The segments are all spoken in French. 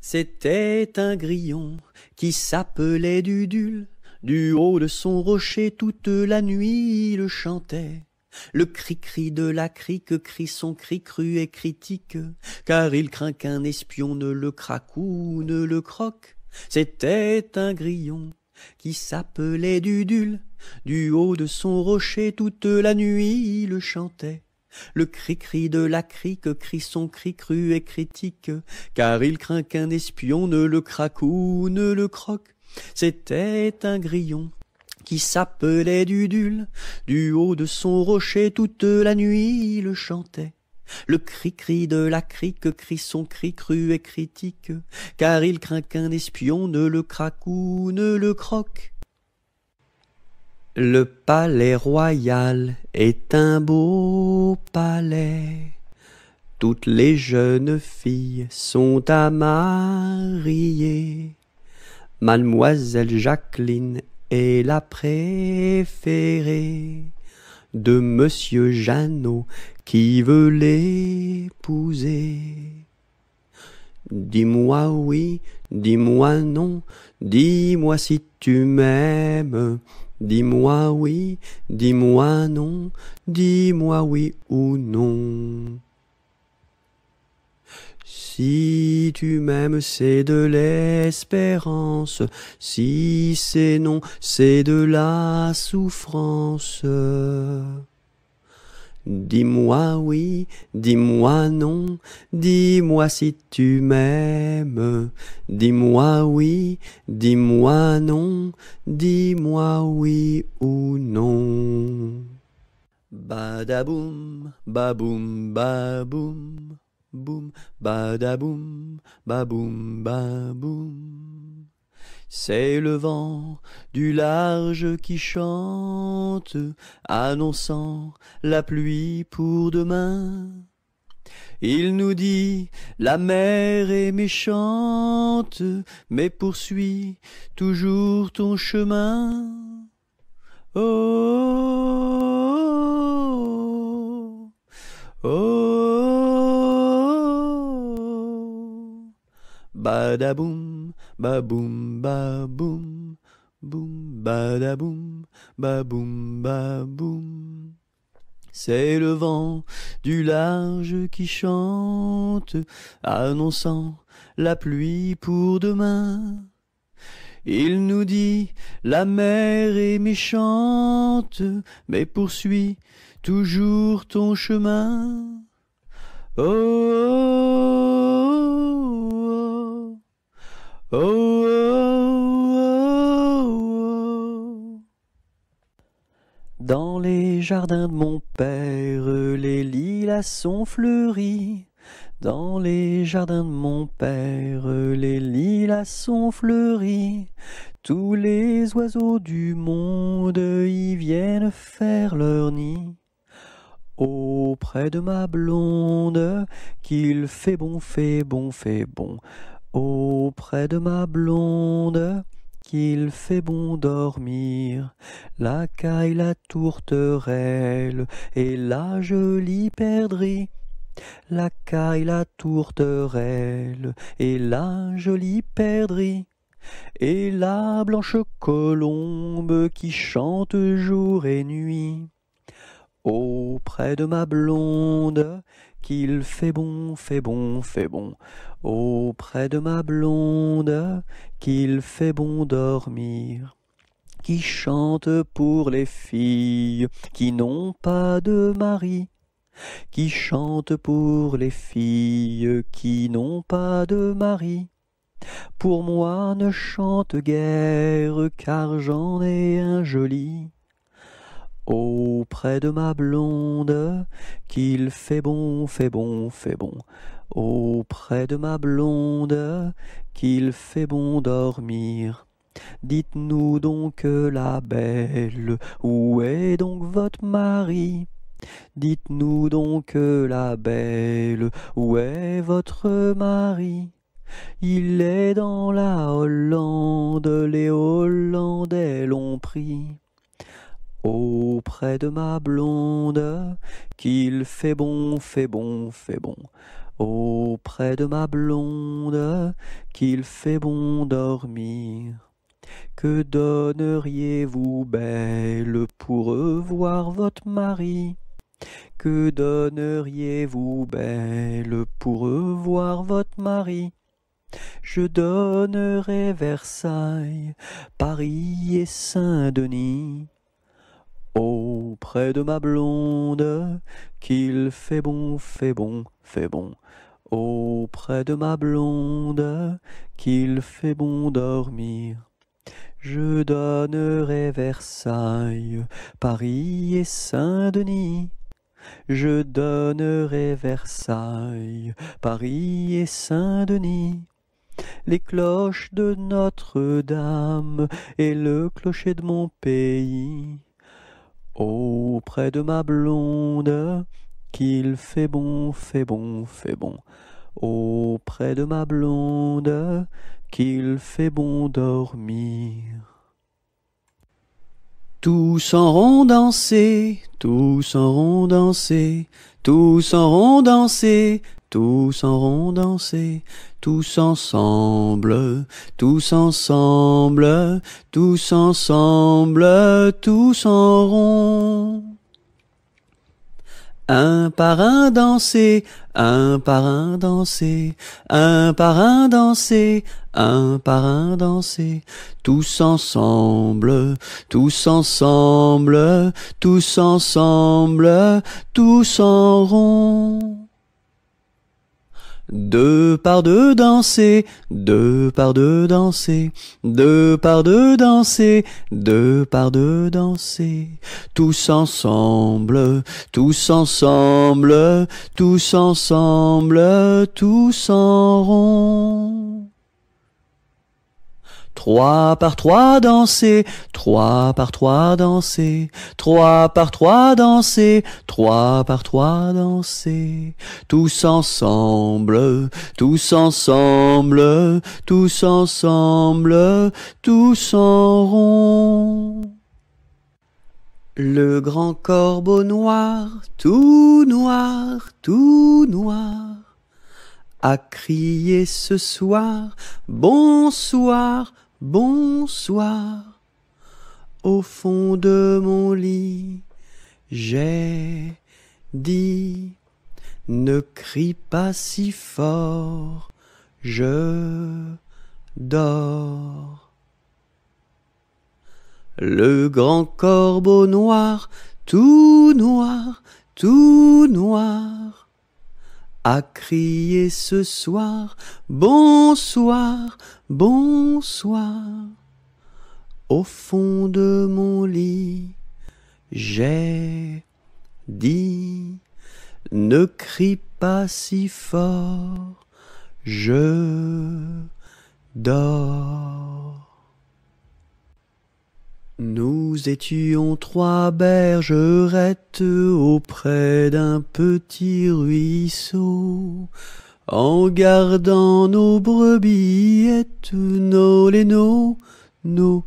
C'était un grillon qui s'appelait Dudule. Du haut de son rocher toute la nuit il chantait. Le cri-cri de la crique crie son cri cru et critique, car il craint qu'un espion ne le craque ou ne le croque. C'était un grillon qui s'appelait Dudule. Du haut de son rocher toute la nuit il chantait. Le cri-cri de la crique crie son cri cru et critique, car il craint qu'un espion ne le craque ou ne le croque. C'était un grillon qui s'appelait Dudule. Du haut de son rocher toute la nuit il chantait. Le cri-cri de la crique crie son cri cru et critique, car il craint qu'un espion ne le craque ou ne le croque. Le palais royal est un beau palais. Toutes les jeunes filles sont à marier. Mademoiselle Jacqueline est la préférée de Monsieur Jeannot qui veut l'épouser. Dis-moi oui, dis-moi non, dis-moi si tu m'aimes. Dis-moi oui, dis-moi non, dis-moi oui ou non. Si tu m'aimes, c'est de l'espérance. Si c'est non, c'est de la souffrance. Dis-moi oui, dis-moi non, dis-moi si tu m'aimes. Dis-moi oui, dis-moi non, dis-moi oui ou non. Badaboum, baboum, baboum, boum, badaboum, baboum, baboum. C'est le vent du large qui chante, annonçant la pluie pour demain. Il nous dit, la mer est méchante, mais poursuis toujours ton chemin. Oh, oh, oh. Badaboum, baboum, baboum, boum, badaboum, baboum, baboum. C'est le vent du large qui chante, annonçant la pluie pour demain. Il nous dit, la mer est méchante, mais poursuis toujours ton chemin. Oh, oh, oh, oh, oh. Dans les jardins de mon père, les lilas sont fleuris. Dans les jardins de mon père, les lilas sont fleuris. Tous les oiseaux du monde y viennent faire leur nid. Auprès de ma blonde, qu'il fait bon, fait bon, fait bon. Auprès de ma blonde, qu'il fait bon dormir. La caille, la tourterelle et la jolie perdrix. La caille, la tourterelle et la jolie perdrix. Et la blanche colombe qui chante jour et nuit. Auprès de ma blonde, qu'il fait bon, fait bon, fait bon. Auprès de ma blonde, qu'il fait bon dormir. Qui chante pour les filles qui n'ont pas de mari. Qui chante pour les filles qui n'ont pas de mari. Pour moi ne chante guère, car j'en ai un joli. Auprès de ma blonde, qu'il fait bon, fait bon, fait bon. Auprès de ma blonde, qu'il fait bon dormir. Dites-nous donc la belle, où est donc votre mari? Dites-nous donc la belle, où est votre mari? Il est dans la Hollande, les Hollandais l'ont pris. Auprès de ma blonde, qu'il fait bon, fait bon, fait bon. auprès de ma blonde, qu'il fait bon dormir. Que donneriez-vous, belle, pour revoir votre mari? Que donneriez-vous, belle, pour revoir votre mari? Je donnerais Versailles, Paris et Saint-Denis, auprès de ma blonde, qu'il fait bon, fait bon, fait bon. Auprès de ma blonde, qu'il fait bon dormir. Je donnerais Versailles, Paris et Saint-Denis. Je donnerais Versailles, Paris et Saint-Denis. Les cloches de Notre-Dame et le clocher de mon pays. Auprès de ma blonde, qu'il fait bon, fait bon, fait bon. Auprès de ma blonde, qu'il fait bon dormir. Tous en rond danser, tous en rond danser, tous en rond danser, tous en rond danser, tous ensemble, tous ensemble, tous ensemble, tous en rond. Un par un danser, un par un danser, un par un danser, un par un danser, tous ensemble, tous ensemble, tous ensemble, tous en rond. Deux par deux danser, deux par deux danser, deux par deux danser, deux par deux danser, tous ensemble, tous ensemble, tous ensemble, tous en rond. Trois par trois danser, trois par trois danser, trois par trois danser, trois par trois danser, tous ensemble, tous ensemble, tous ensemble, tous en rond. Le grand corbeau noir, tout noir, tout noir, a crié ce soir, bonsoir, bonsoir. Au fond de mon lit, j'ai dit, ne crie pas si fort, je dors. Le grand corbeau noir, tout noir, tout noir, a crié ce soir, bonsoir, bonsoir. Au fond de mon lit, j'ai dit, ne crie pas si fort, je dors. Nous étions trois bergerettes auprès d'un petit ruisseau, en gardant nos brebillettes, nos lénos, nos,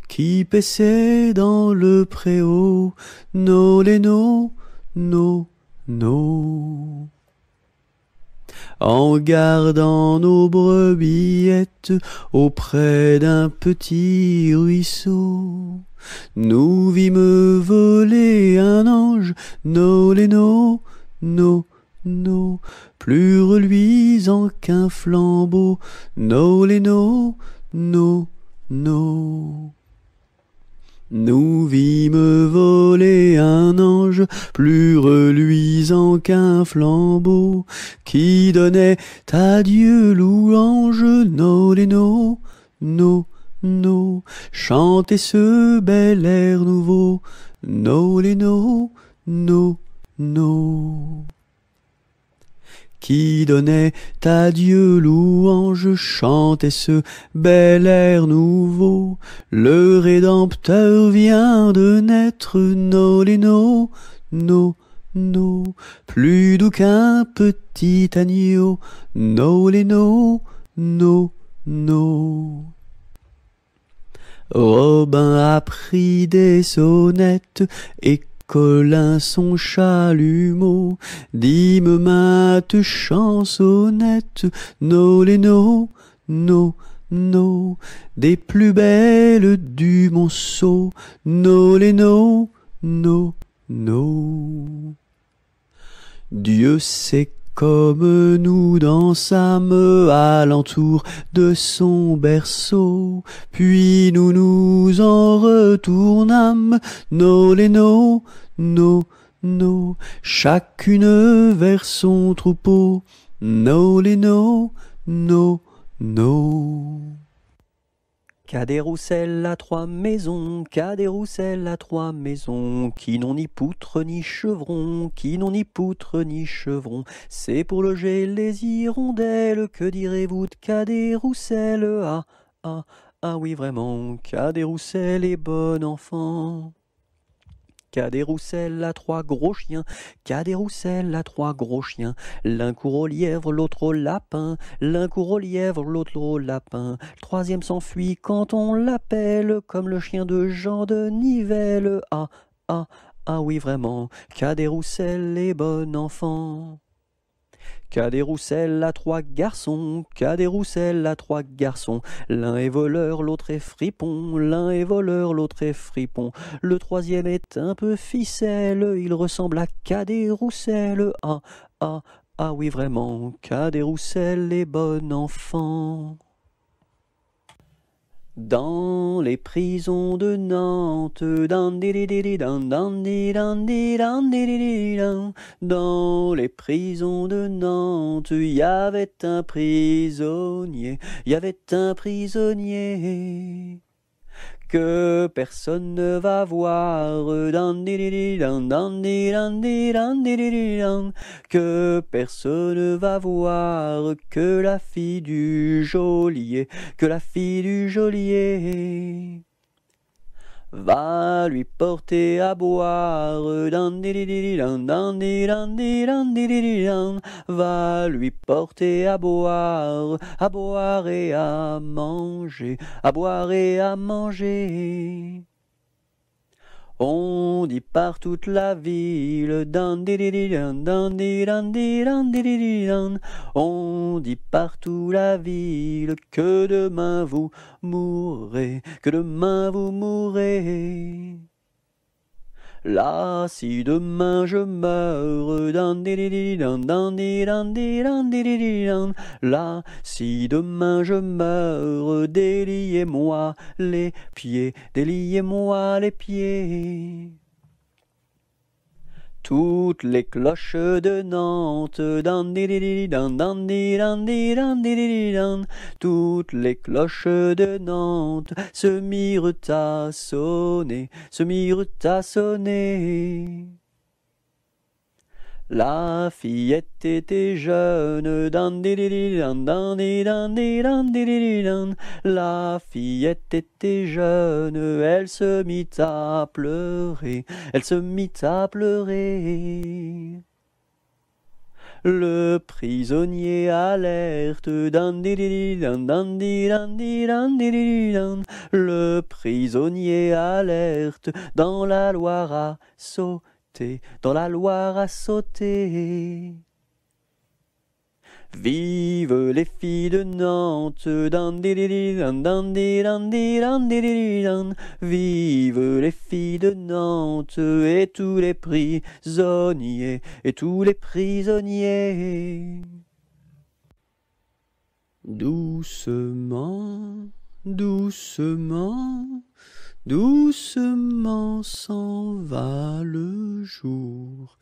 qui paissaient dans le préau, nos lénos, nos. En gardant nos brebillettes auprès d'un petit ruisseau, nous vîmes voler un ange, nos lénos, nos, plus reluisant qu'un flambeau, nos lénos, nos. Nous vîmes voler un ange plus reluisant qu'un flambeau, qui donnait à Dieu louange, nos lénos, nos, chantez ce bel air nouveau, nos lénos, nos, qui donnait à Dieu louange, chantait ce bel air nouveau. Le Rédempteur vient de naître, nos lénos, nos, plus doux qu'un petit agneau, nos lénos, nos. Robin a pris des sonnettes et Colin son chalumeau, dime mate chansonnette, nolé no, no, no, des plus belles du Monceau, nolé no, no, no. Dieu sait comme nous dansâmes alentour de son berceau, puis nous nous en retournâmes, nolé no, no, no, chacune vers son troupeau, nolé no, no, no. Qu'a des rousselles à 3 maisons, qu'a des rousselles à 3 maisons, qui n'ont ni poutre ni chevron, qui n'ont ni poutre ni chevron. C'est pour loger les hirondelles, que direz-vous de qu'a des rousselles? Ah, ah, ah oui vraiment, qu'a des rousselles et bon enfant. Qu'a des rousselles à 3 gros chiens, qu'a des rousselles à 3 gros chiens. L'un court au lièvre, l'autre au lapin, l'un court au lièvre, l'autre au lapin. Le troisième s'enfuit quand on l'appelle, comme le chien de Jean de Nivelle. Ah, ah, ah oui vraiment, qu'a des rousselles et bon enfant. Qu'a des rousselles à 3 garçons, qu'a des rousselles à 3 garçons. L'un est voleur, l'autre est fripon, l'un est voleur, l'autre est fripon. Le troisième est un peu ficelle, il ressemble à qu'a des rousselles. Ah, ah, ah oui vraiment, qu'a des rousselles et bon enfant. Dans les prisons de Nantes, dans les prisons de Nantes, il y avait un prisonnier, il y avait un prisonnier que personne ne va voir, que personne ne va voir, que la fille du geôlier, que la fille du geôlier va lui porter à boire, va lui porter à boire et à manger, à boire et à manger. On dit par toute la ville, on dit partout la ville que demain vous mourrez, que demain vous mourrez. Là, si demain je meurs, là, si demain je meurs, déliez-moi les pieds, déliez-moi les pieds. Toutes les cloches de Nantes, toutes les cloches de Nantes se mirent à sonner, se mirent à sonner. La fillette était jeune, la fillette était jeune, elle se mit à pleurer, elle se mit à pleurer. Le prisonnier alerte, le prisonnier alerte, dans la Loire à sauter, dans la Loire à sauter. Vive les filles de Nantes, vive les filles de Nantes, et tous les prisonniers, et tous les prisonniers. Doucement, doucement, doucement s'en va le jour,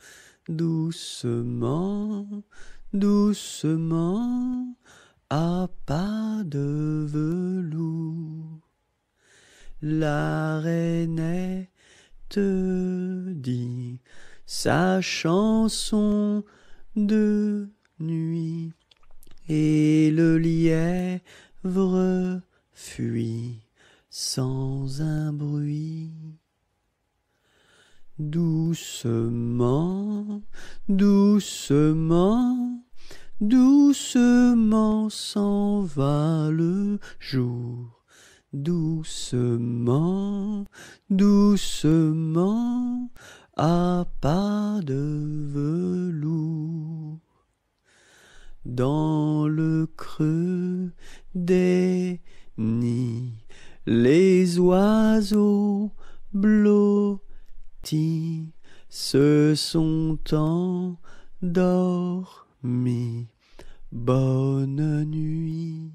doucement, doucement, à pas de velours. La rainette dit sa chanson de nuit, et le lièvre fuit sans un bruit. Doucement, doucement, doucement s'en va le jour, doucement, doucement, à pas de velours. Dans le creux des nids, les oiseaux blottis se sont endormis. Bonne nuit.